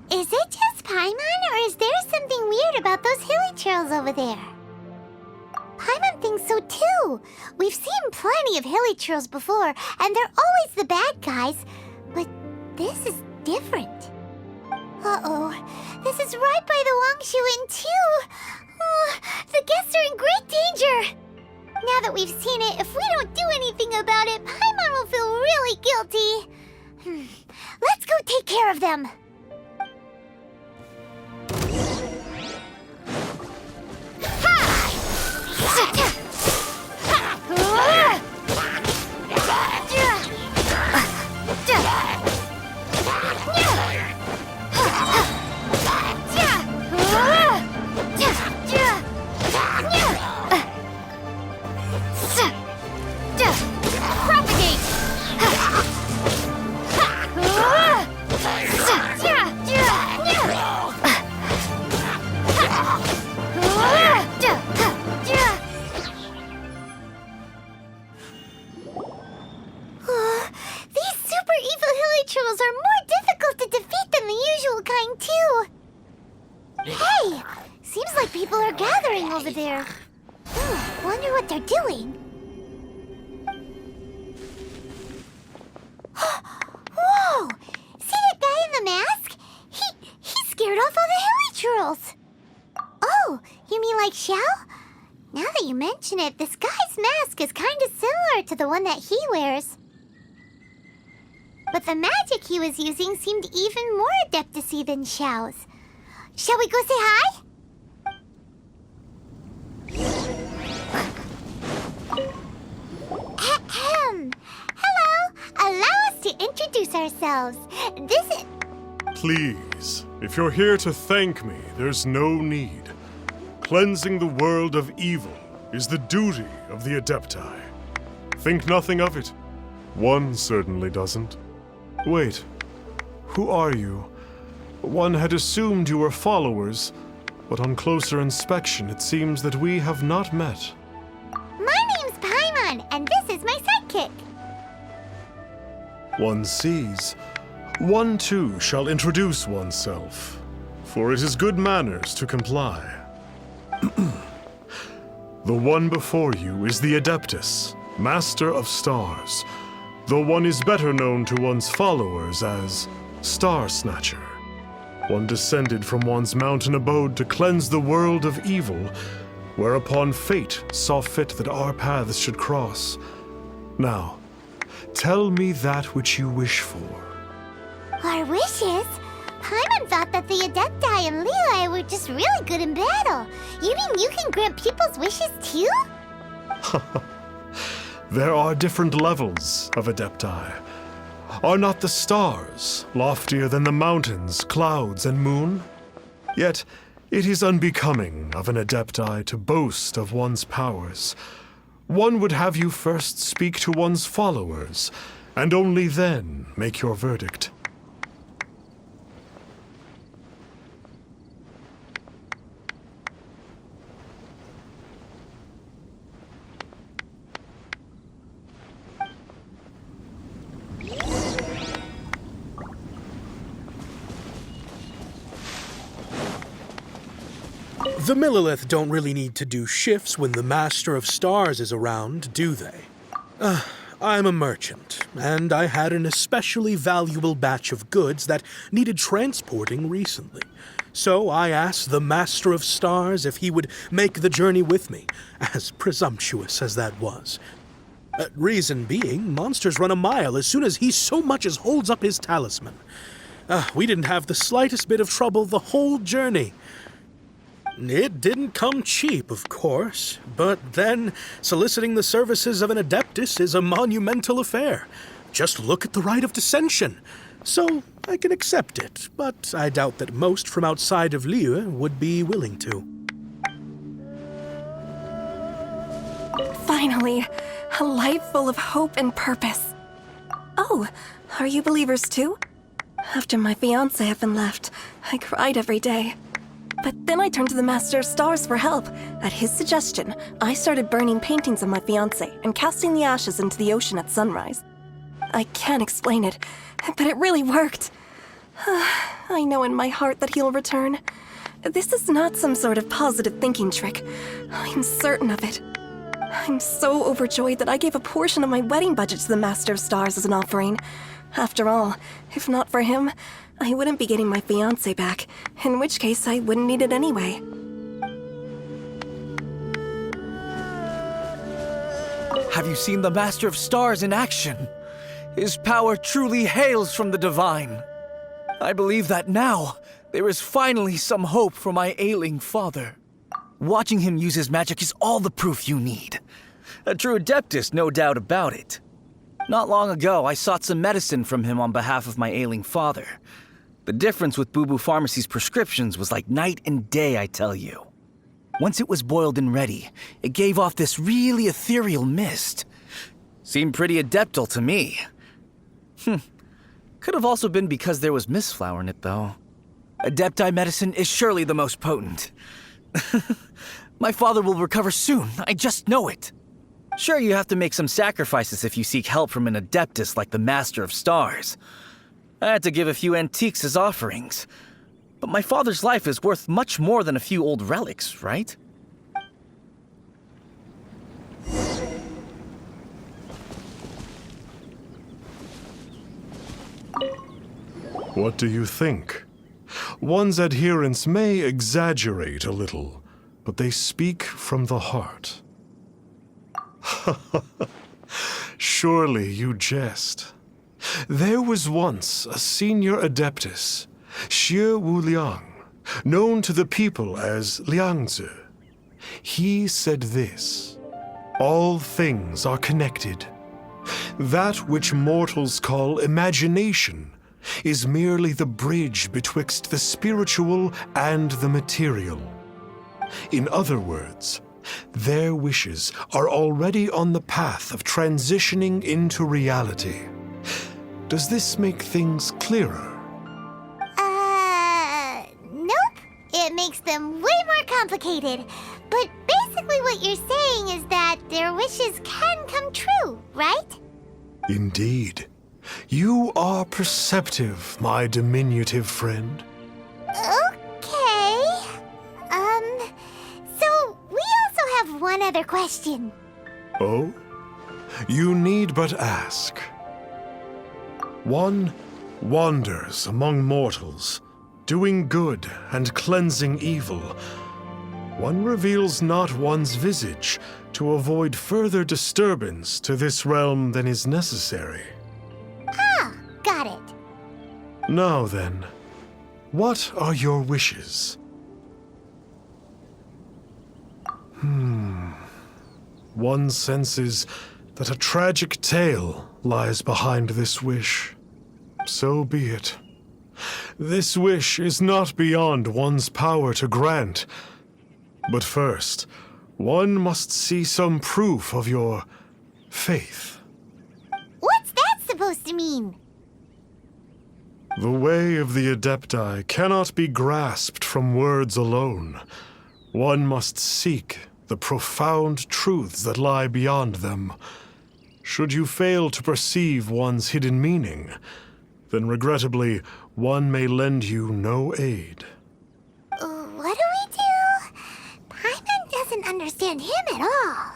Is it just Paimon, or is there something weird about those hilly trails over there? Paimon thinks so too. We've seen plenty of hilly trails before, and they're always the bad guys. But this is different. Uh-oh. This is right by the Wangshu Inn too. Oh, the guests are in great danger. Now that we've seen it, if we don't do anything about it, Paimon will feel really guilty. Let's go take care of them. Hey! Seems like people are gathering over there. Wonder what they're doing. Whoa! See that guy in the mask? He scared off all the hilly trolls. Oh, you mean like Xiao? Now that you mention it, this guy's mask is kind of similar to the one that he wears. But the magic he was using seemed even more adeptacy than Xiao's. Shall we go say hi? Ahem. Hello. Allow us to introduce ourselves. This is... Please, if you're here to thank me, there's no need. Cleansing the world of evil is the duty of the Adepti. Think nothing of it. One certainly doesn't. Wait, who are you? One had assumed you were followers, but on closer inspection, it seems that we have not met. My name's Paimon, and this is my sidekick. One sees. One too shall introduce oneself, for it is good manners to comply. The one before you is the Adeptus, Master of Stars, though one is better known to one's followers as Star Snatcher. One descended from one's mountain abode to cleanse the world of evil, whereupon fate saw fit that our paths should cross. Now, tell me that which you wish for. Our wishes? Paimon thought that the Adepti and Leela were just really good in battle. You mean you can grant people's wishes too? There are different levels of Adepti. Are not the stars loftier than the mountains, clouds, and moon? Yet, it is unbecoming of an Adepti to boast of one's powers. One would have you first speak to one's followers, and only then make your verdict. The Millilith don't really need to do shifts when the Master of Stars is around, do they? I'm a merchant, and I had an especially valuable batch of goods that needed transporting recently. So I asked the Master of Stars if he would make the journey with me, as presumptuous as that was. Reason being, monsters run a mile as soon as he so much as holds up his talisman. We didn't have the slightest bit of trouble the whole journey. It didn't come cheap, of course, but then soliciting the services of an Adeptus is a monumental affair. Just look at the Rite of Dissension. So I can accept it, but I doubt that most from outside of Liyue would be willing to. Finally, a life full of hope and purpose. Oh, are you believers too? After my fiancé had been left, I cried every day. But then I turned to the Master of Stars for help. At his suggestion, I started burning paintings of my fiancé and casting the ashes into the ocean at sunrise. I can't explain it, but it really worked. I know in my heart that he'll return. This is not some sort of positive thinking trick. I'm certain of it. I'm so overjoyed that I gave a portion of my wedding budget to the Master of Stars as an offering. After all, if not for him, I wouldn't be getting my fiancé back, in which case I wouldn't need it anyway. Have you seen the Master of Stars in action? His power truly hails from the divine. I believe that now, there is finally some hope for my ailing father. Watching him use his magic is all the proof you need. A true adeptus, no doubt about it. Not long ago, I sought some medicine from him on behalf of my ailing father. The difference with Boo Boo Pharmacy's prescriptions was like night and day, I tell you. Once it was boiled and ready, it gave off this really ethereal mist. Seemed pretty adeptal to me. Could have also been because there was mistflower in it, though. Adepti medicine is surely the most potent. My father will recover soon, I just know it. Sure, you have to make some sacrifices if you seek help from an adeptus like the Master of Stars. I had to give a few antiques as offerings. But my father's life is worth much more than a few old relics, right? What do you think? One's adherents may exaggerate a little, but they speak from the heart. Surely you jest. There was once a senior adeptus, Xie Wuliang, known to the people as Liangzi. He said this: all things are connected. That which mortals call imagination is merely the bridge betwixt the spiritual and the material. In other words, their wishes are already on the path of transitioning into reality. Does this make things clearer? Nope. It makes them way more complicated. But basically what you're saying is that their wishes can come true, right? Indeed. You are perceptive, my diminutive friend. Okay. So we also have one other question. Oh? You need but ask. One wanders among mortals, doing good and cleansing evil. One reveals not one's visage to avoid further disturbance to this realm than is necessary. Ah, got it. Now then, what are your wishes? One senses that a tragic tale lies behind this wish. So be it. This wish is not beyond one's power to grant. But first, one must see some proof of your faith. What's that supposed to mean? The way of the Adepti cannot be grasped from words alone. One must seek the profound truths that lie beyond them. Should you fail to perceive one's hidden meaning, then regrettably, one may lend you no aid. What do we do? Paimon doesn't understand him at all.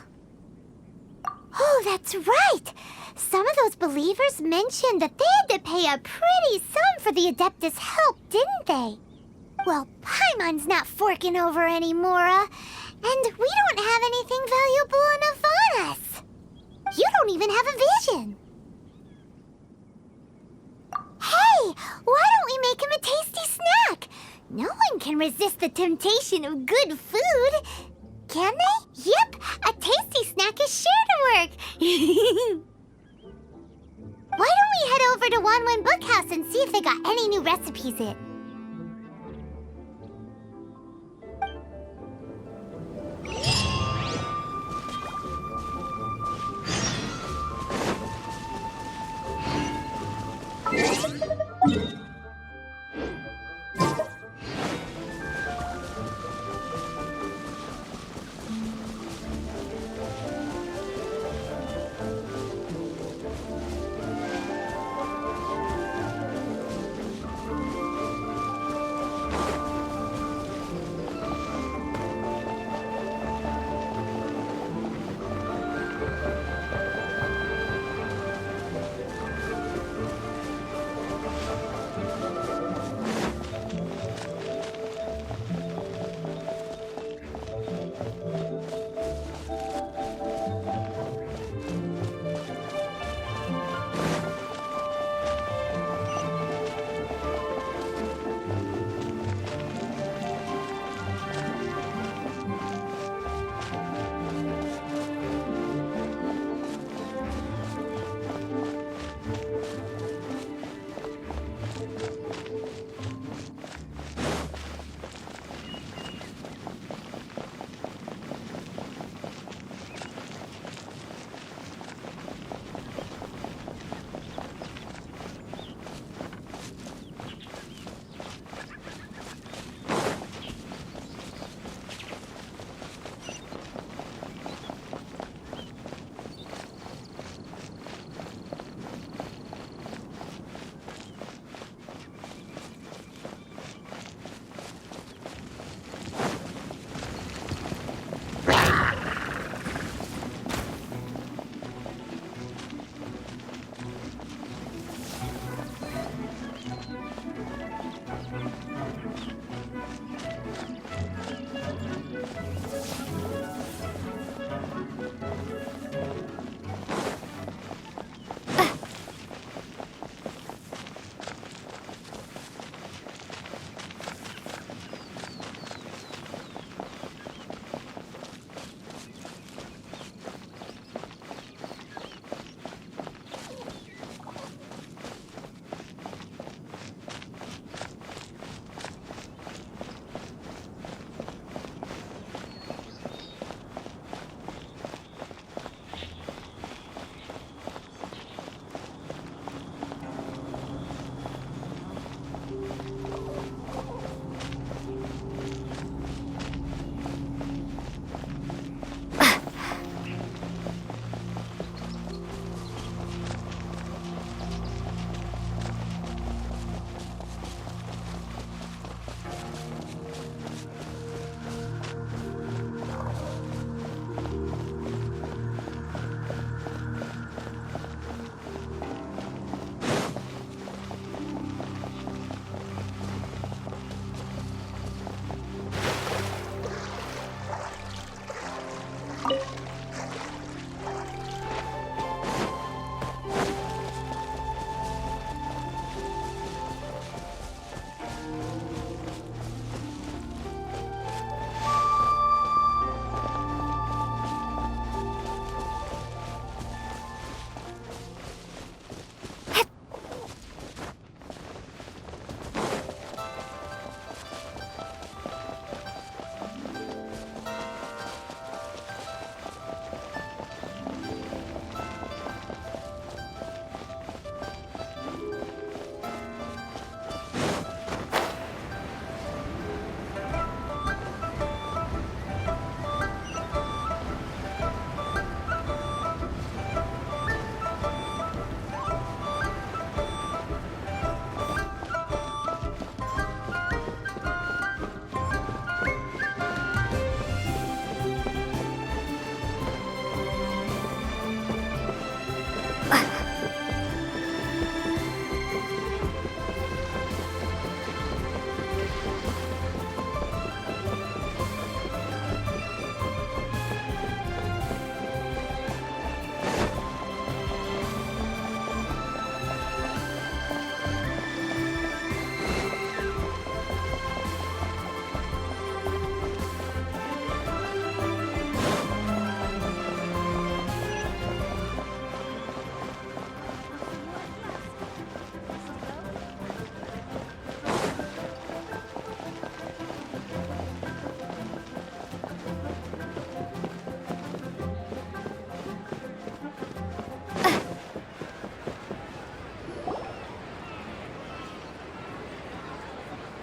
Oh, that's right! Some of those believers mentioned that they had to pay a pretty sum for the Adeptus' help, didn't they? Well, Paimon's not forking over anymore, and we don't have anything valuable enough on us. You don't even have a vision. Hey, why don't we make him a tasty snack? No one can resist the temptation of good food. Can they? Yep, a tasty snack is sure to work. Why don't we head over to Wanwen Bookhouse and see if they got any new recipes in?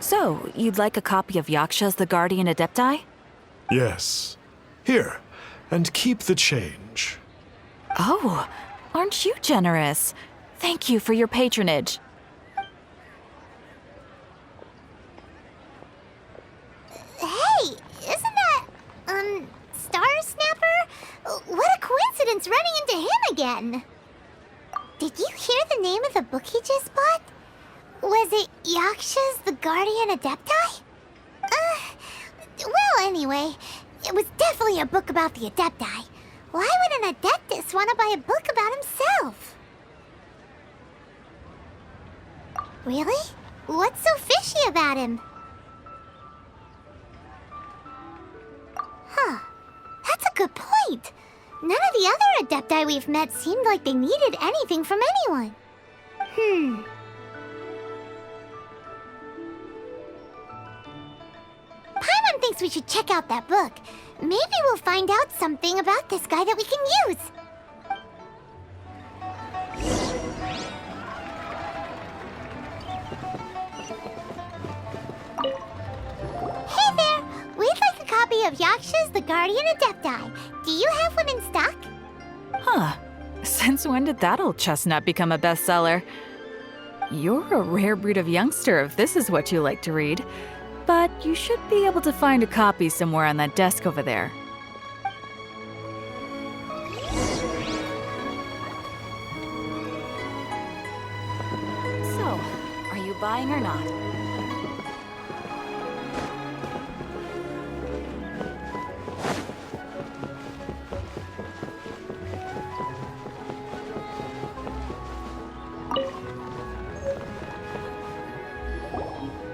So, you'd like a copy of Yaksha's The Guardian Adepti? Yes. Here, and keep the change. Oh, aren't you generous? Thank you for your patronage. Hey, isn't that, Star Snapper? What a coincidence running into him again. Did you hear the name of the book he just bought? Was it Yaksha's The Guardian Adepti? Well, anyway, it was definitely a book about the Adepti. Why would an Adeptus want to buy a book about himself? Really? What's so fishy about him? Huh. That's a good point. None of the other Adepti we've met seemed like they needed anything from anyone. Paimon thinks we should check out that book. Maybe we'll find out something about this guy that we can use. Hey there! We'd like a copy of Yaksha's The Guardian Adepti. Do you have one in stock? Huh. Since when did that old chestnut become a bestseller? You're a rare breed of youngster if this is what you like to read. But you should be able to find a copy somewhere on that desk over there. So, are you buying or not?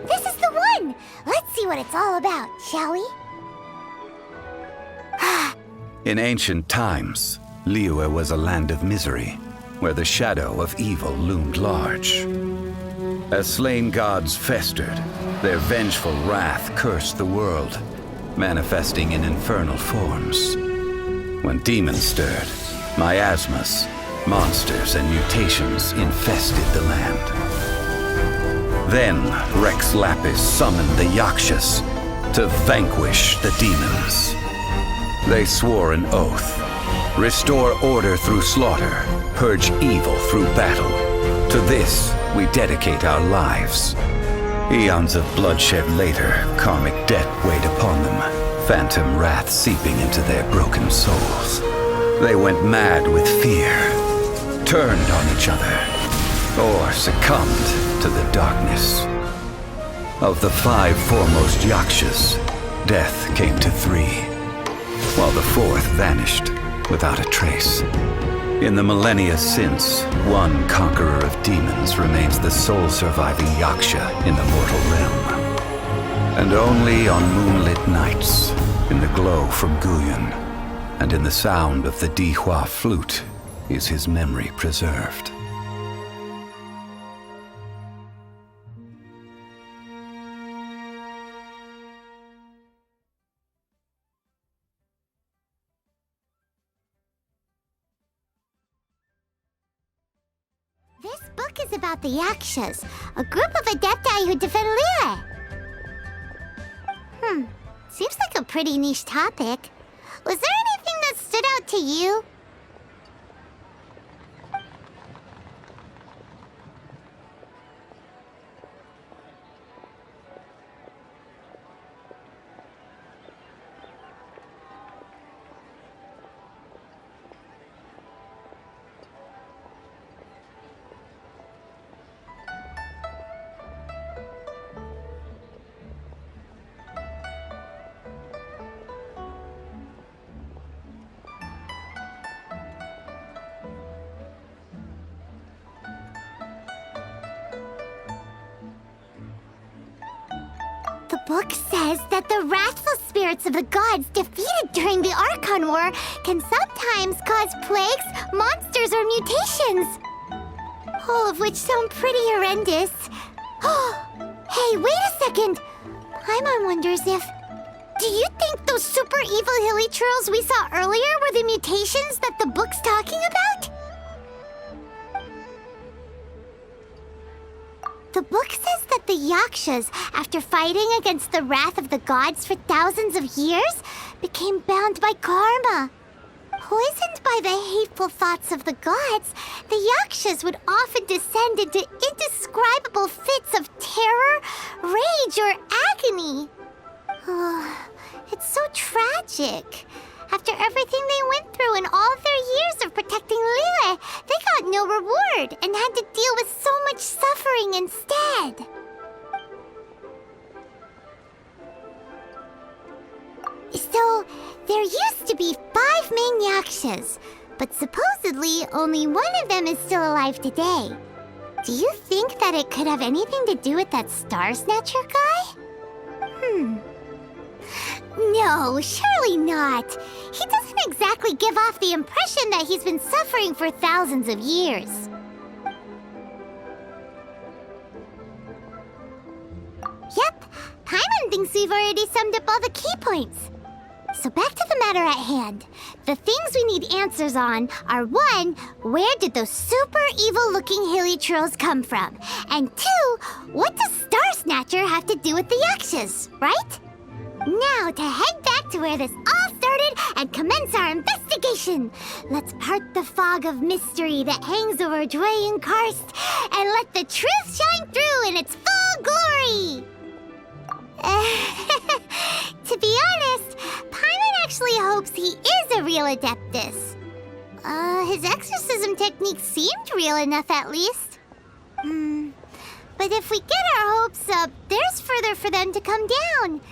This is the one! Let's see what it's all about, shall we? In ancient times, Liyue was a land of misery, where the shadow of evil loomed large. As slain gods festered, their vengeful wrath cursed the world, manifesting in infernal forms. When demons stirred, miasmas, monsters, and mutations infested the land. Then Rex Lapis summoned the Yakshas to vanquish the demons. They swore an oath: restore order through slaughter, purge evil through battle. To this we dedicate our lives. Eons of bloodshed later, karmic debt weighed upon them, phantom wrath seeping into their broken souls. They went mad with fear, turned on each other, or succumbed to the darkness. Of the 5 foremost Yakshas, death came to 3, while the 4th vanished without a trace. In the millennia since, one conqueror of demons remains the sole surviving Yaksha in the mortal realm. And only on moonlit nights, in the glow from Guyon, and in the sound of the Dihua flute, is his memory preserved. This book is about the Yakshas, a group of Adepti who defend Liyue. Seems like a pretty niche topic. Was there anything that stood out to you? The book says that the wrathful spirits of the gods defeated during the Archon War can sometimes cause plagues, monsters, or mutations. All of which sound pretty horrendous. Hey, wait a second! Paimon wonders if... Do you think those super evil hilly churls we saw earlier were the mutations that the book's talking about? The book says that the Yakshas, after fighting against the wrath of the gods for thousands of years, became bound by karma. Poisoned by the hateful thoughts of the gods, the Yakshas would often descend into indescribable fits of terror, rage, or agony. Oh, it's so tragic. After everything they went through and all their years of protecting Liyue, they got no reward and had to deal with so much suffering instead. So, there used to be 5 main Yakshas, but supposedly only one of them is still alive today. Do you think that it could have anything to do with that Star Snatcher guy? No, surely not. He doesn't exactly give off the impression that he's been suffering for thousands of years. Yep, Paimon thinks we've already summed up all the key points. So back to the matter at hand. The things we need answers on are 1, where did those super evil-looking hilly trolls come from? And 2, what does Star Snatcher have to do with the Yakshas, right? Now to head back to where this all started and commence our investigation. Let's part the fog of mystery that hangs over Dwayne Karst and let the truth shine through in its full glory. To be honest, Paimon actually hopes he is a real Adeptus. His exorcism technique seemed real enough at least. But if we get our hopes up, there's further for them to come down.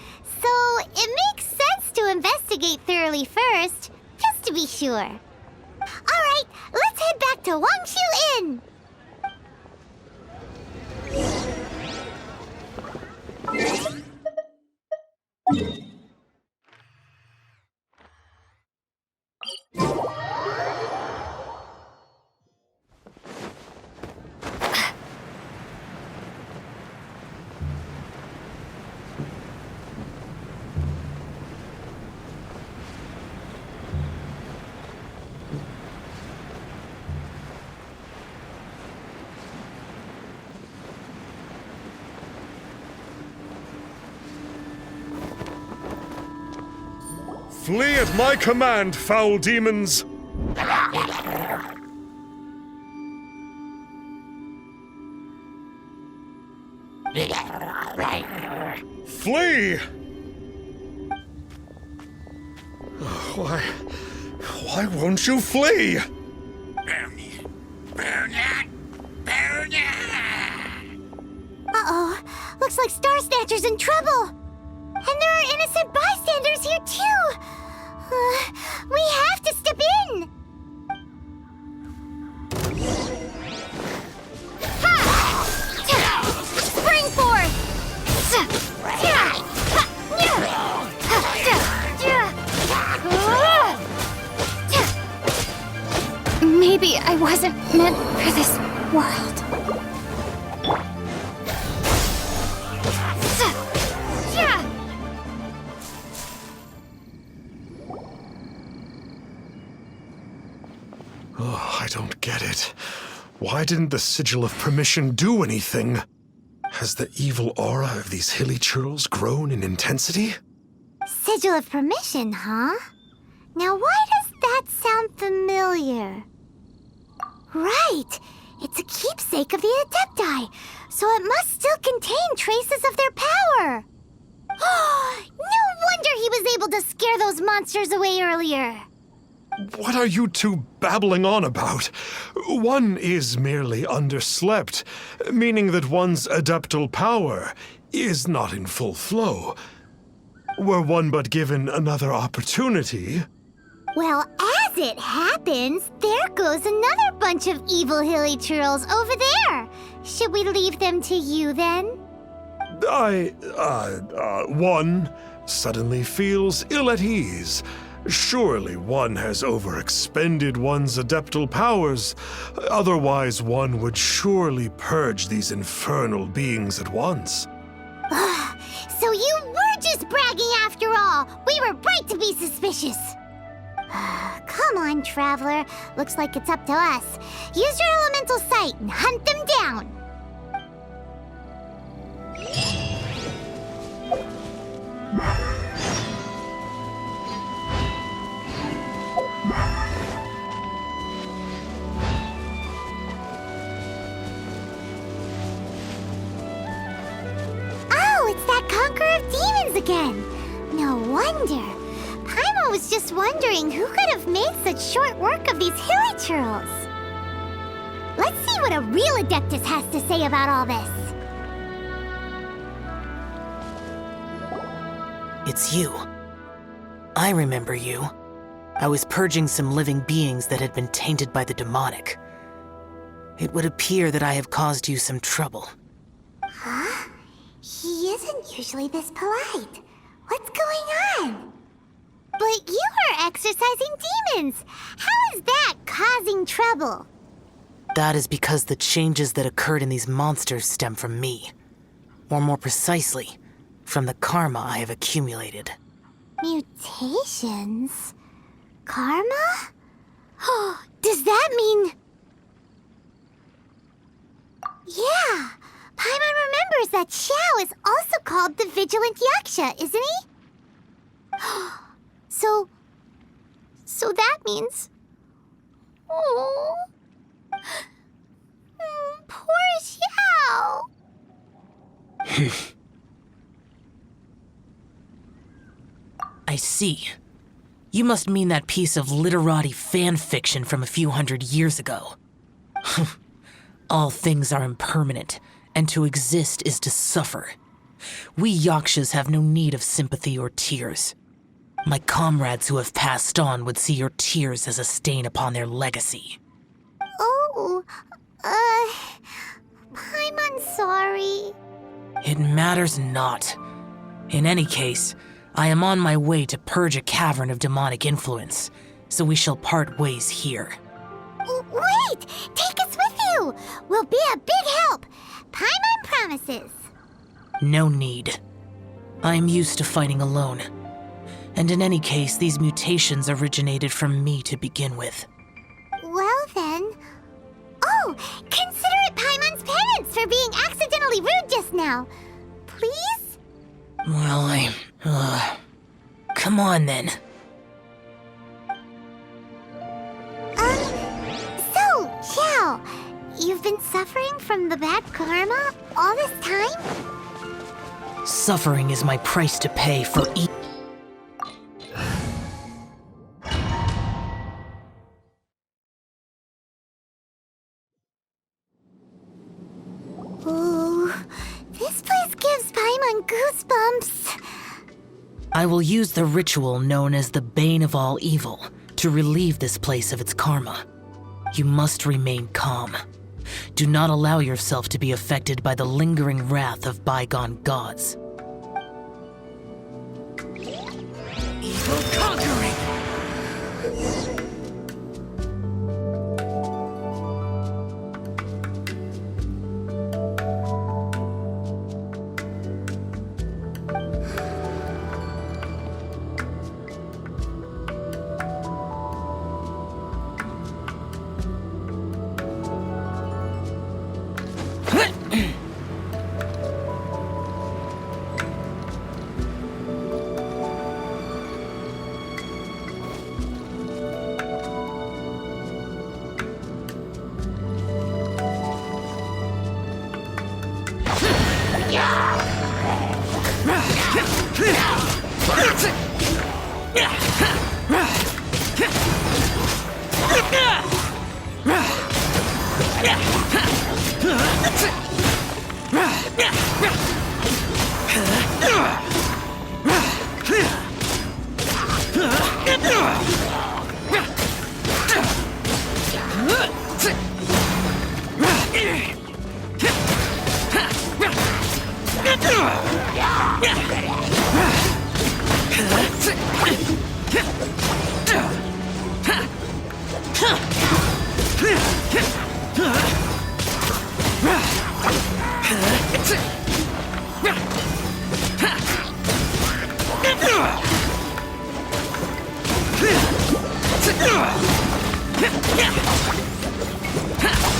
So it makes sense to investigate thoroughly first, just to be sure. Alright, let's head back to Wangshu Inn! Flee at my command, foul demons! Flee! Why won't you flee? Uh-oh, looks like Star Snatcher's in trouble. And there are innocent bystanders here too. We have to step in. Spring forth! Maybe I wasn't meant for this world. Oh, I don't get it. Why didn't the Sigil of Permission do anything? Has the evil aura of these hilly churls grown in intensity? Sigil of Permission, huh? Now why does that sound familiar? Right! It's a keepsake of the Adepti, so it must still contain traces of their power! No wonder he was able to scare those monsters away earlier! What are you two babbling on about? One is merely underslept, meaning that one's adeptal power is not in full flow. Were one but given another opportunity... Well, as it happens, there goes another bunch of evil hilly churls over there. Should we leave them to you then? One suddenly feels ill at ease. Surely one has overexpended one's adeptal powers. Otherwise, one would surely purge these infernal beings at once. So you were just bragging after all. We were right to be suspicious. Come on, Traveler. Looks like it's up to us. Use your elemental sight and hunt them down. Oh, it's that Conqueror of Demons again! No wonder. Paimon was just wondering who could have made such short work of these hilly churls. Let's see what a real Adeptus has to say about all this. It's you. I remember you. I was purging some living beings that had been tainted by the demonic. It would appear that I have caused you some trouble. Huh? He isn't usually this polite. What's going on? But you are exorcising demons. How is that causing trouble? That is because the changes that occurred in these monsters stem from me. Or more precisely, from the karma I have accumulated. Mutations? Karma? Oh, does that mean... Yeah, Paimon remembers that Xiao is also called the Vigilant Yaksha, isn't he? So that means... Oh... Poor Xiao! I see. You must mean that piece of literati fan fiction from a few hundred years ago. All things are impermanent, and to exist is to suffer. We Yakshas have no need of sympathy or tears. My comrades who have passed on would see your tears as a stain upon their legacy. Oh, I'm sorry. It matters not. In any case, I am on my way to purge a cavern of demonic influence, so we shall part ways here. Wait! Take us with you! We'll be a big help! Paimon promises! No need. I am used to fighting alone. And in any case, these mutations originated from me to begin with. Well then... Oh! Consider it Paimon's penance for being accidentally rude just now! Please? Well, come on then. So, Xiao, you've been suffering from the bad karma all this time? Suffering is my price to pay for Ooh, this place gives Paimon goosebumps. I will use the ritual known as the Bane of All Evil to relieve this place of its karma. You must remain calm. Do not allow yourself to be affected by the lingering wrath of bygone gods. Evil conquering!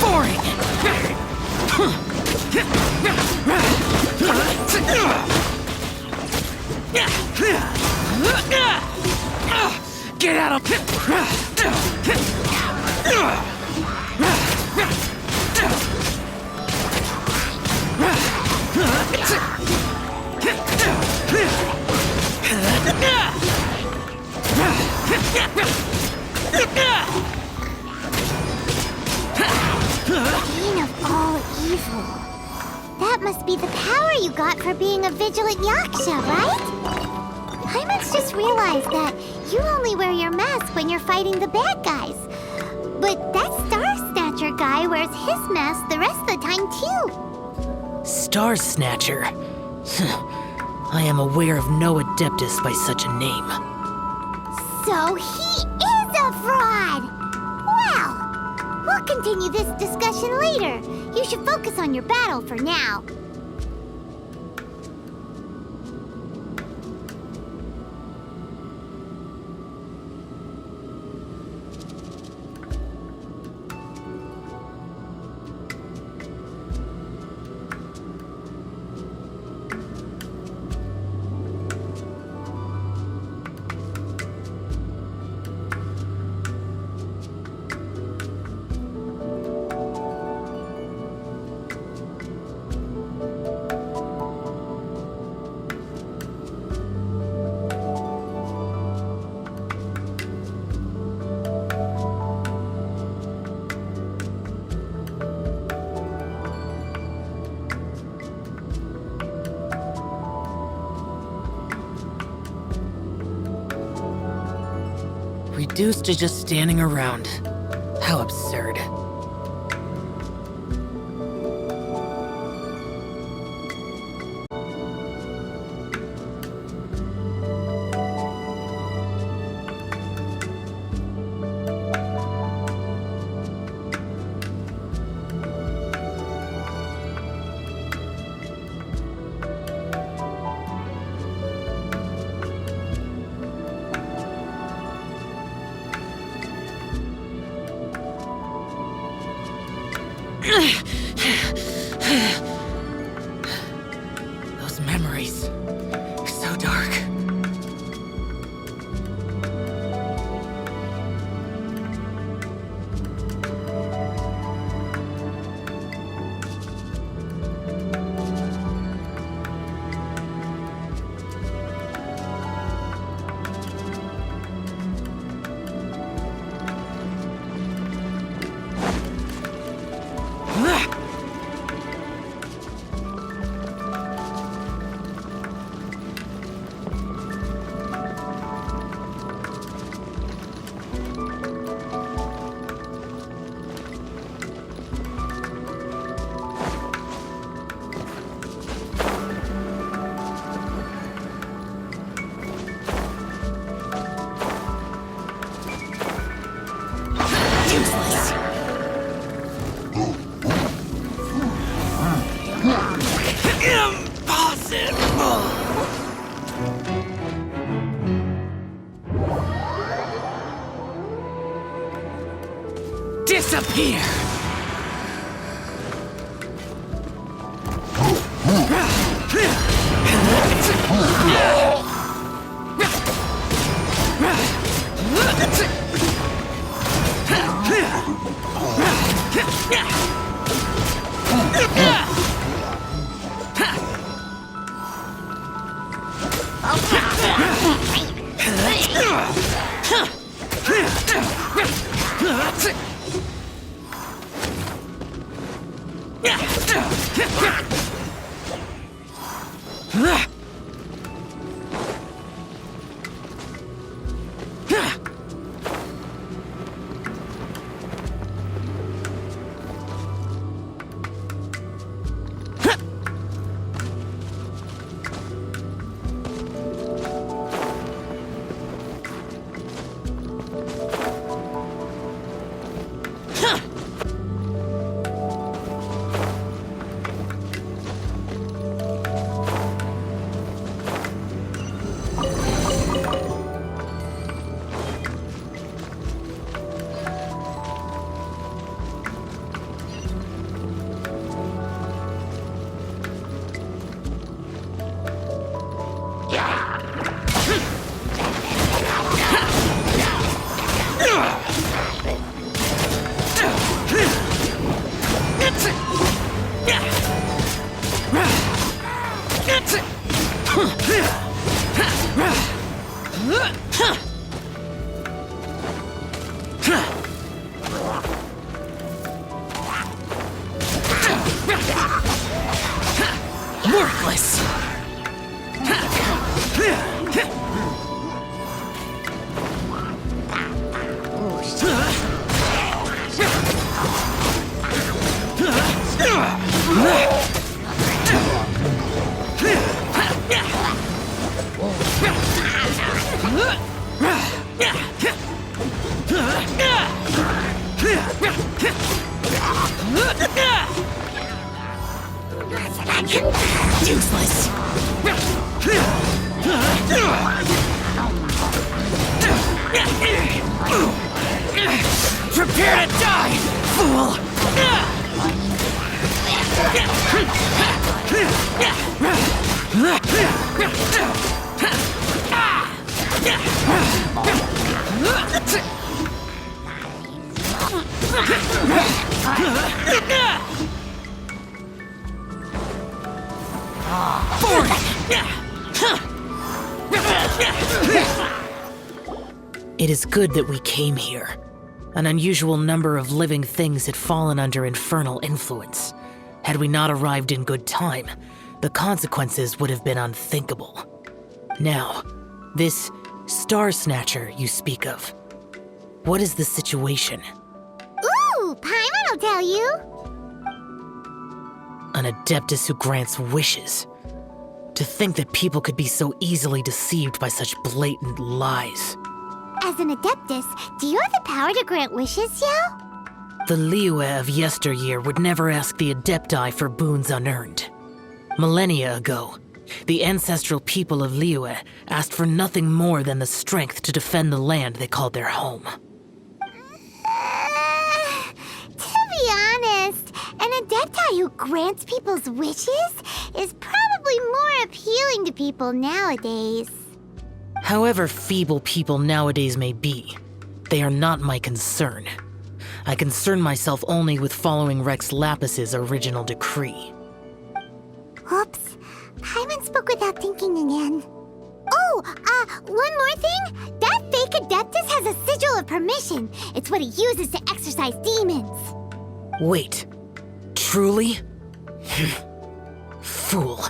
Boring! Bane of all evil. That must be the power you got for being a vigilant yaksha, right? Paimon just realized that you only wear your mask when you're fighting the bad guys. But that Star Snatcher guy wears his mask the rest of the time, too. Star Snatcher. I am aware of no Adeptus by such a name. So he is a fraud! Well, we'll continue this discussion later. You should focus on your battle for now. Reduced to just standing around. How absurd. Those memories. So dark. Disappear! Useless. Prepare to die, fool! It is good that we came here. An unusual number of living things had fallen under infernal influence. Had we not arrived in good time, the consequences would have been unthinkable. Now, this Star Snatcher you speak of, what is the situation? Ooh, Paimon will tell you. An Adeptus who grants wishes. To think that people could be so easily deceived by such blatant lies. As an Adeptus, do you have the power to grant wishes, Yao? The Liyue of yesteryear would never ask the Adepti for boons unearned. Millennia ago, the ancestral people of Liyue asked for nothing more than the strength to defend the land they called their home. To be honest, an Adepti who grants people's wishes is probably more appealing to people nowadays. However feeble people nowadays may be, they are not my concern. I concern myself only with following Rex Lapis's original decree. Oops, Paimon spoke without thinking again. Oh, one more thing. That fake Adeptus has a sigil of permission. It's what he uses to exorcise demons. Wait, truly? Fool.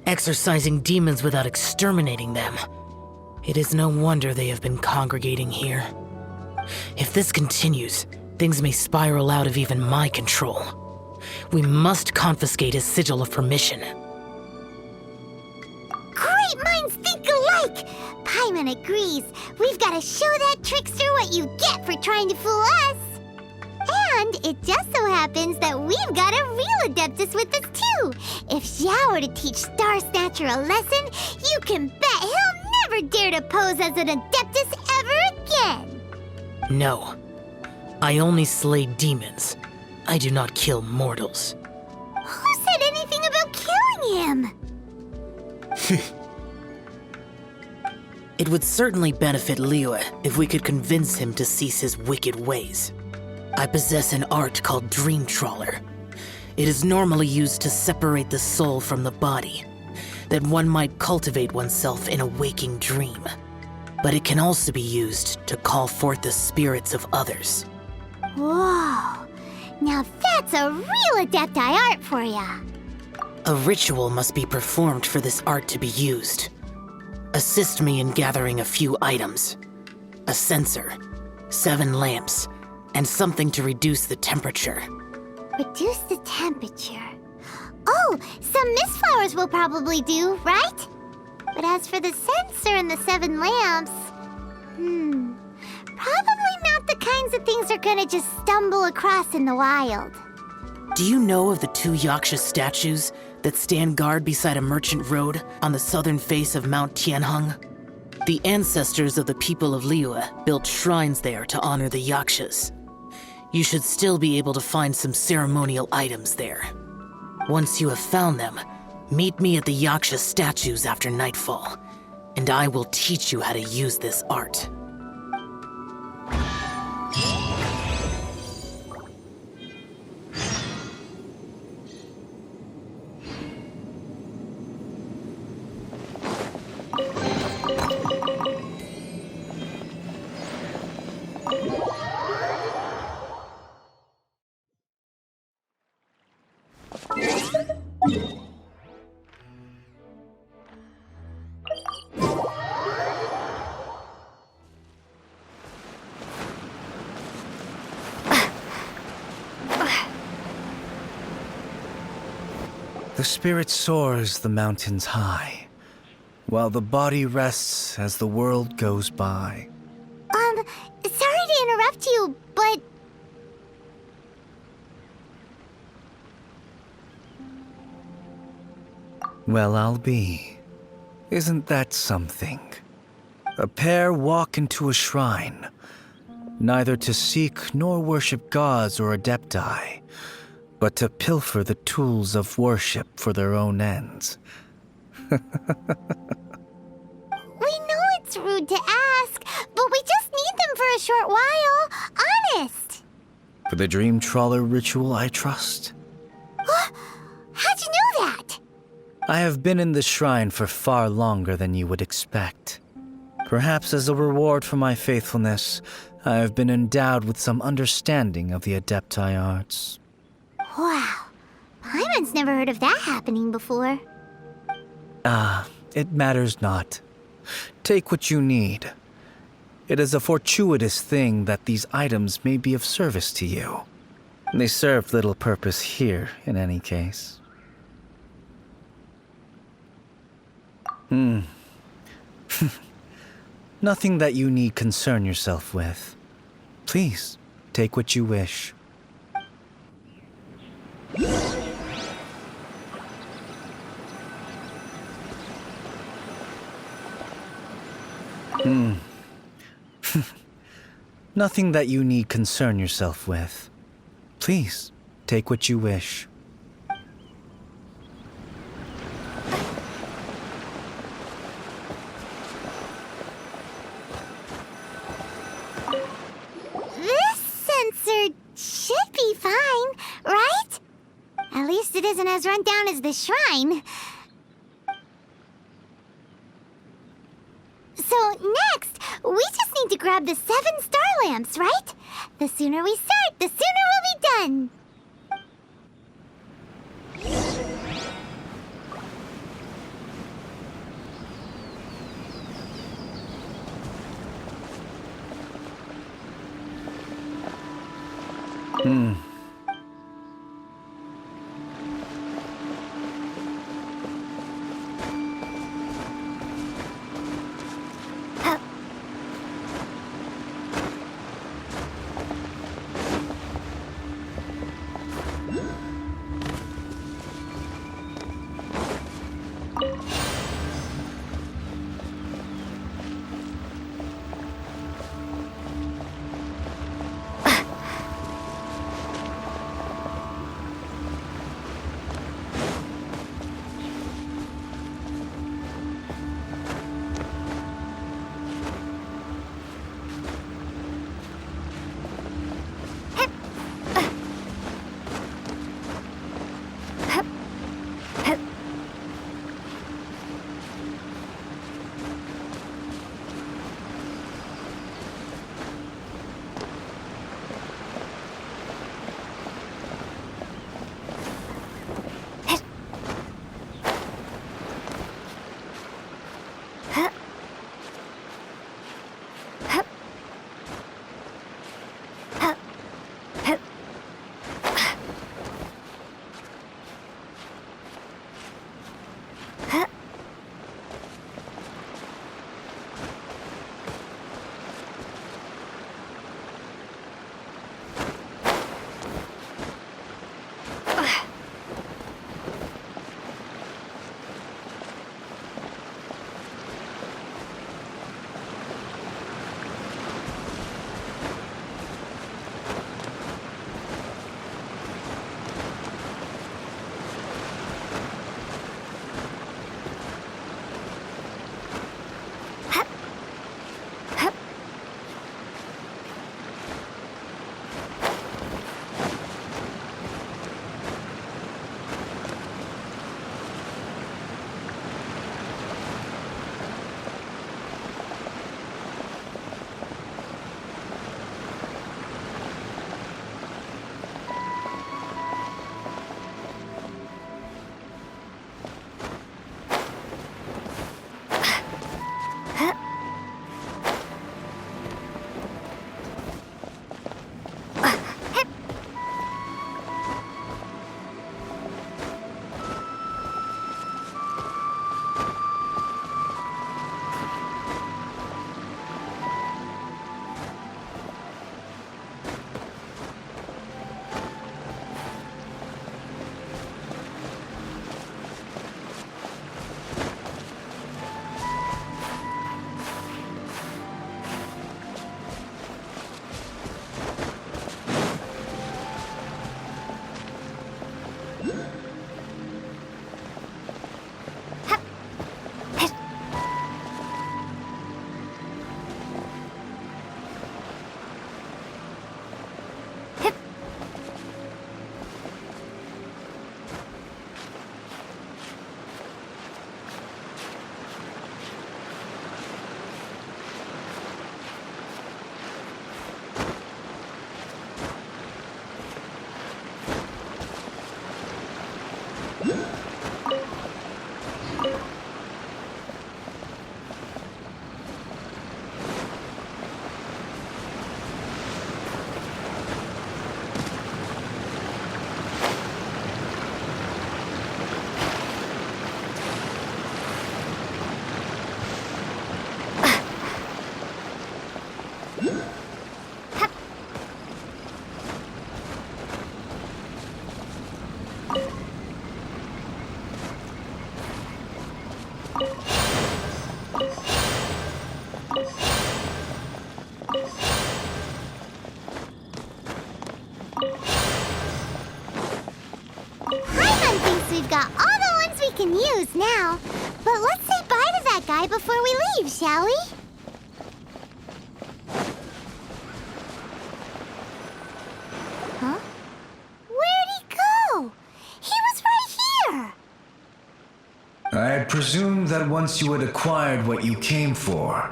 Exorcising demons without exterminating them. It is no wonder they have been congregating here. If this continues, things may spiral out of even my control. We must confiscate his sigil of permission. Great minds think alike! Paimon agrees. We've got to show that trickster what you get for trying to fool us. And it just so happens that we've got a real Adeptus with us too. If Xiao were to teach Star Snatcher a lesson, you can bet he'll never dare to pose as an Adeptus ever again. No. I only slay demons. I do not kill mortals. Who said anything about killing him? It would certainly benefit Liyue if we could convince him to cease his wicked ways. I possess an art called Dream Trawler. It is normally used to separate the soul from the body, that one might cultivate oneself in a waking dream. But it can also be used to call forth the spirits of others. Whoa, now that's a real Adepti art for ya. A ritual must be performed for this art to be used. Assist me in gathering a few items. A censer, 7 lamps, and something to reduce the temperature. Reduce the temperature. Oh, some mist flowers will probably do, right? But as for the censer and the 7 lamps, probably not the kinds of things they're gonna just stumble across in the wild. Do you know of the 2 Yaksha statues that stand guard beside a merchant road on the southern face of Mount Tianheng? The ancestors of the people of Liyue built shrines there to honor the Yakshas. You should still be able to find some ceremonial items there. Once you have found them, meet me at the Yaksha statues after nightfall, and I will teach you how to use this art. The spirit soars the mountains high, while the body rests as the world goes by. Sorry to interrupt you, but Well, I'll be. Isn't that something? A pair walk into a shrine, neither to seek nor worship gods or adepti, but to pilfer the tools of worship for their own ends. We know it's rude to ask, but we just need them for a short while. Honest. For the dream trawler ritual, I trust. How'd you know that? I have been in the shrine for far longer than you would expect. Perhaps as a reward for my faithfulness, I have been endowed with some understanding of the adepti arts. Wow. Paimon's never heard of that happening before. It matters not. Take what you need. It is a fortuitous thing that these items may be of service to you. They serve little purpose here, in any case. Nothing that you need concern yourself with. Please, take what you wish. Nothing that you need concern yourself with. Please, take what you wish. This sensor should be fine, right? At least it isn't as run down as the shrine. So next, we just need to grab the 7 star lamps, right? The sooner we start, the sooner we'll be done. Paimon thinks we've got all the ones we can use now. But let's say bye to that guy before we leave, shall we? Huh? Where'd he go? He was right here! I had presumed that once you had acquired what you came for,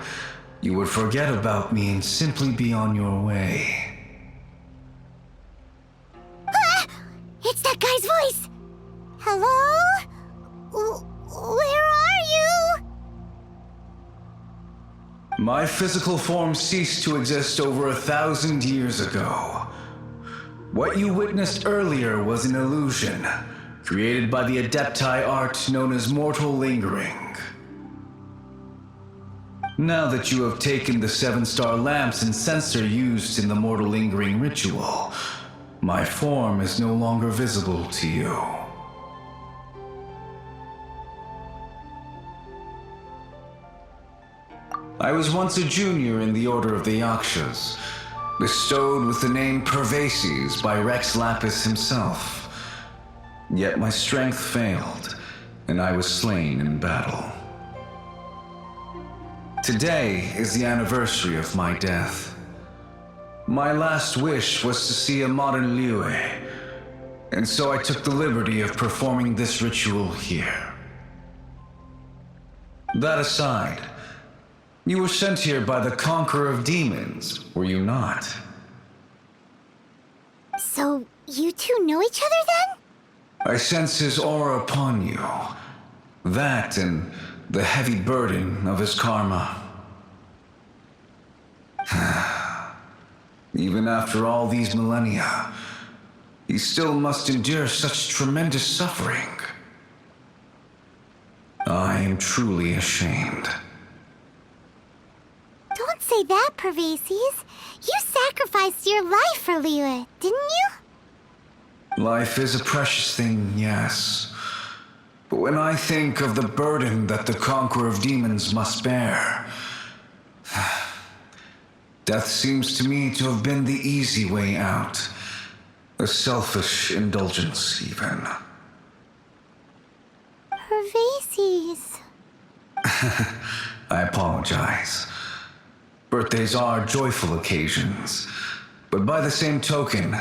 you would forget about me and simply be on your way. Ah! It's that guy's voice! Hello? Where are you? My physical form ceased to exist over 1,000 years ago. What you witnessed earlier was an illusion, created by the Adepti art known as mortal lingering. Now that you have taken the 7-star lamps and censer used in the mortal lingering ritual, my form is no longer visible to you. I was once a junior in the Order of the Yakshas, bestowed with the name Pervases by Rex Lapis himself. Yet my strength failed, and I was slain in battle. Today is the anniversary of my death. My last wish was to see a modern Liyue, and so I took the liberty of performing this ritual here. That aside, you were sent here by the Conqueror of Demons, were you not? So, you two know each other then? I sense his aura upon you. That and the heavy burden of his karma. Even after all these millennia, he still must endure such tremendous suffering. I am truly ashamed. Don't say that, Pervases. You sacrificed your life for Liyue, didn't you? Life is a precious thing, yes. But when I think of the burden that the Conqueror of Demons must bear, death seems to me to have been the easy way out. A selfish indulgence, even. Pervases. I apologize. Birthdays are joyful occasions, but by the same token,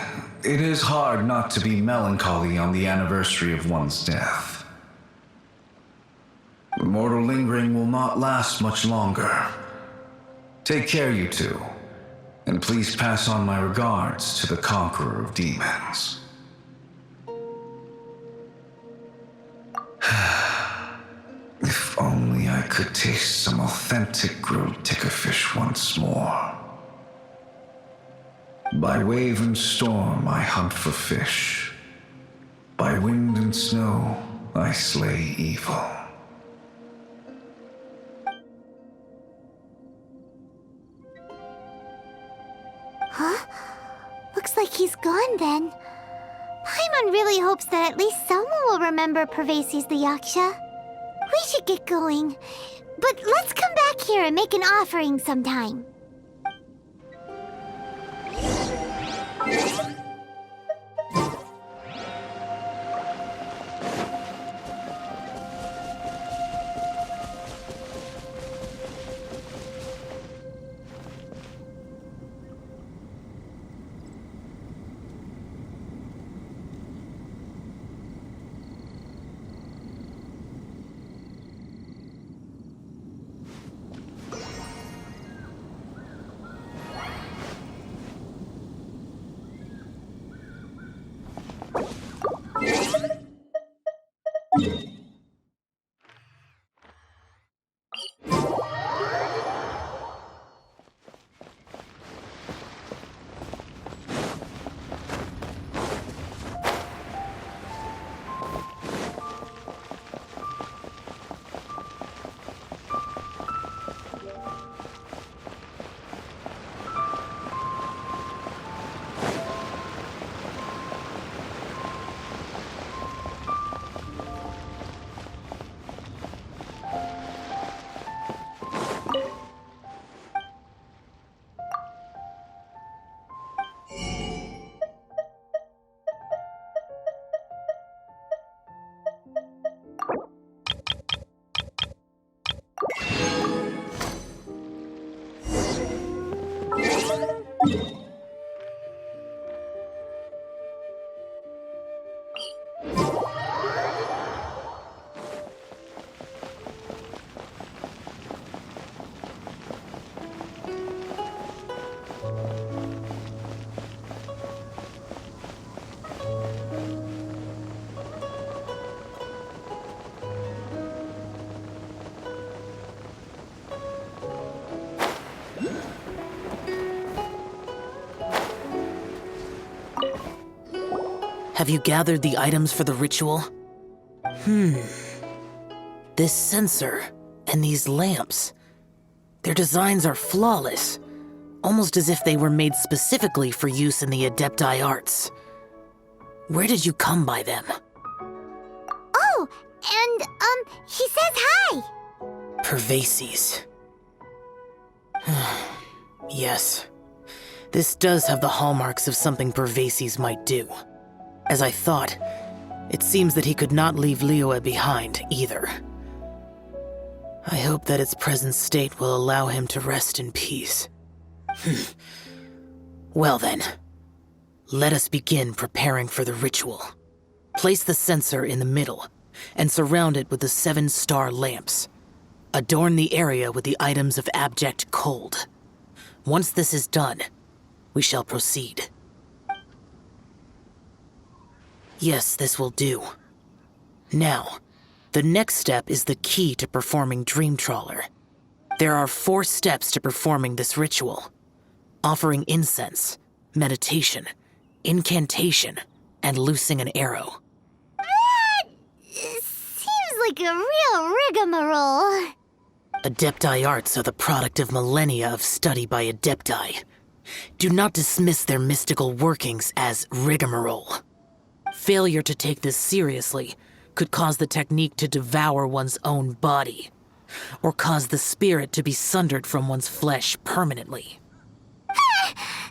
it is hard not to be melancholy on the anniversary of one's death. The mortal lingering will not last much longer. Take care, you two, and please pass on my regards to the Conqueror of Demons. If only I could taste some authentic grilled tickerfish once more. By wave and storm I hunt for fish. By wind and snow I slay evil. Huh? Looks like he's gone then. Paimon really hopes that at least someone will remember Pervases the Yaksha. We should get going. But let's come back here and make an offering sometime. Have you gathered the items for the ritual? This sensor and these lamps. Their designs are flawless, almost as if they were made specifically for use in the Adepti arts. Where did you come by them? Oh, and, he says hi! Pervases. Yes. This does have the hallmarks of something Pervases might do. As I thought, it seems that he could not leave Liyue behind, either. I hope that its present state will allow him to rest in peace. Well then, let us begin preparing for the ritual. Place the censer in the middle, and surround it with the 7-star lamps. Adorn the area with the items of abject cold. Once this is done, we shall proceed. Yes, this will do. Now, the next step is the key to performing Dream Trawler. There are 4 steps to performing this ritual: offering incense, meditation, incantation, and loosing an arrow. That seems like a real rigmarole. Adepti arts are the product of millennia of study by Adepti. Do not dismiss their mystical workings as rigmarole. Failure to take this seriously could cause the technique to devour one's own body, or cause the spirit to be sundered from one's flesh permanently.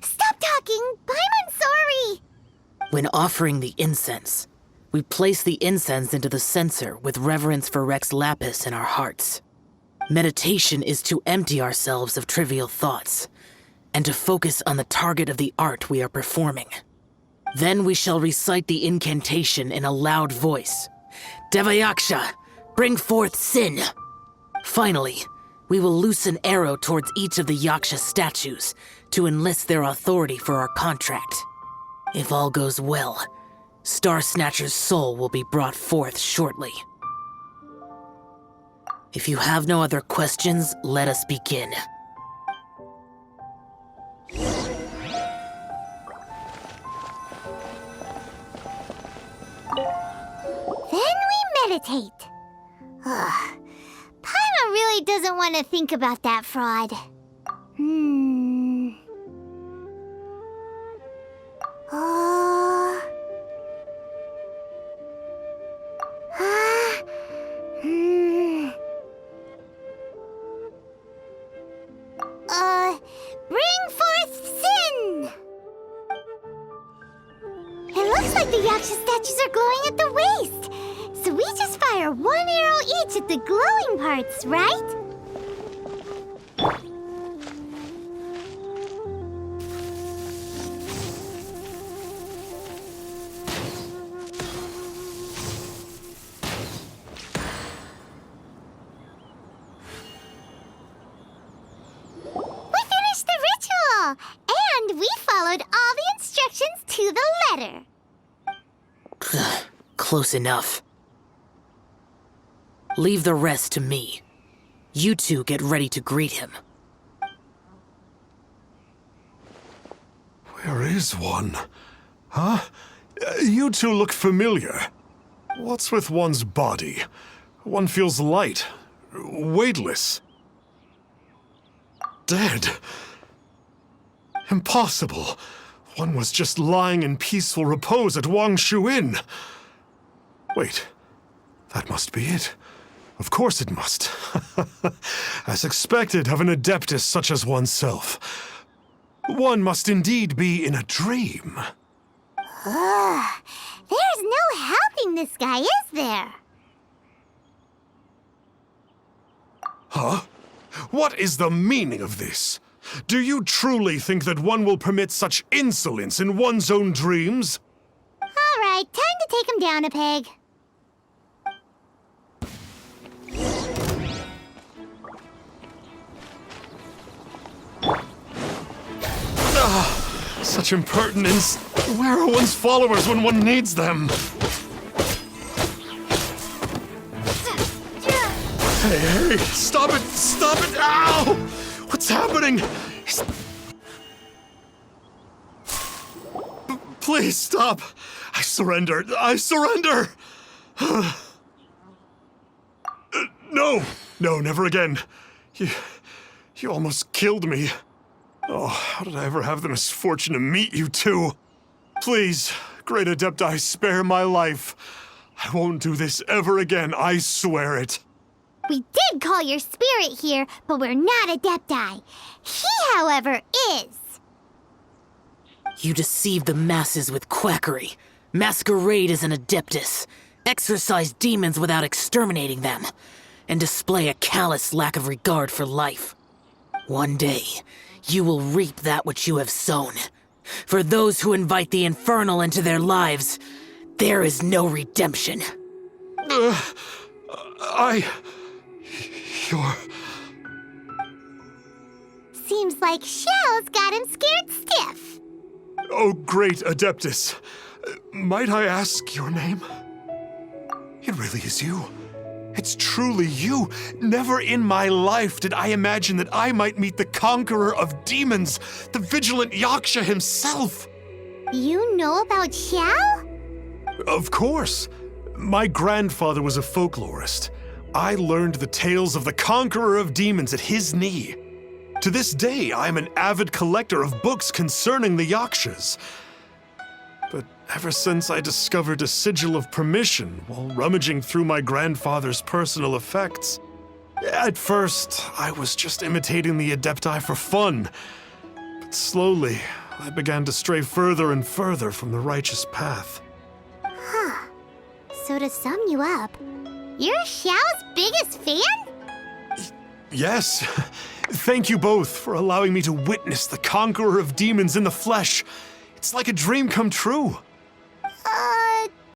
Stop talking! I'm sorry! When offering the incense, we place the incense into the censer with reverence for Rex Lapis in our hearts. Meditation is to empty ourselves of trivial thoughts, and to focus on the target of the art we are performing. Then we shall recite the incantation in a loud voice. Devayaksha, bring forth sin! Finally, we will loose an arrow towards each of the Yaksha statues to enlist their authority for our contract. If all goes well, Star Snatcher's soul will be brought forth shortly. If you have no other questions, let us begin. Then we meditate. Ugh. Paimon really doesn't want to think about that fraud. Bring forth sin! It looks like the Yaksha statues are glowing at the waist. So we just fire 1 arrow each at the glowing parts, right? We finished the ritual! And we followed all the instructions to the letter. Close enough. Leave the rest to me. You two get ready to greet him. Where is one? Huh? You two look familiar. What's with one's body? One feels light, weightless. Dead. Impossible. One was just lying in peaceful repose at Wangshu Inn. Wait, that must be it. Of course it must. As expected of an adeptus such as oneself. One must indeed be in a dream. There's no helping this guy, is there? Huh? What is the meaning of this? Do you truly think that one will permit such insolence in one's own dreams? All right, time to take him down a peg. Such impertinence. Where are one's followers when one needs them? Hey, stop it! Stop it! Ow! What's happening? Please stop! I surrender! I surrender! No! No, never again. You almost killed me. Oh, how did I ever have the misfortune to meet you two? Please, Great Adepti, spare my life. I won't do this ever again, I swear it. We did call your spirit here, but we're not Adepti. He, however, is. You deceive the masses with quackery. Masquerade as an adeptus. Exorcise demons without exterminating them. And display a callous lack of regard for life. One day, you will reap that which you have sown. For those who invite the infernal into their lives, there is no redemption. You're... Seems like Shell's got him scared stiff. Oh, great Adeptus. Might I ask your name? It really is you. It's truly you. Never in my life did I imagine that I might meet the conqueror of demons, the vigilant Yaksha himself. You know about Shell? Of course. My grandfather was a folklorist. I learned the tales of the conqueror of demons at his knee. To this day, I am an avid collector of books concerning the Yakshas. But ever since I discovered a sigil of permission while rummaging through my grandfather's personal effects, at first, I was just imitating the Adepti for fun. But slowly, I began to stray further and further from the righteous path. Huh. So to sum you up, you're Xiao's biggest fan? Yes. Thank you both for allowing me to witness the conqueror of demons in the flesh. It's like a dream come true.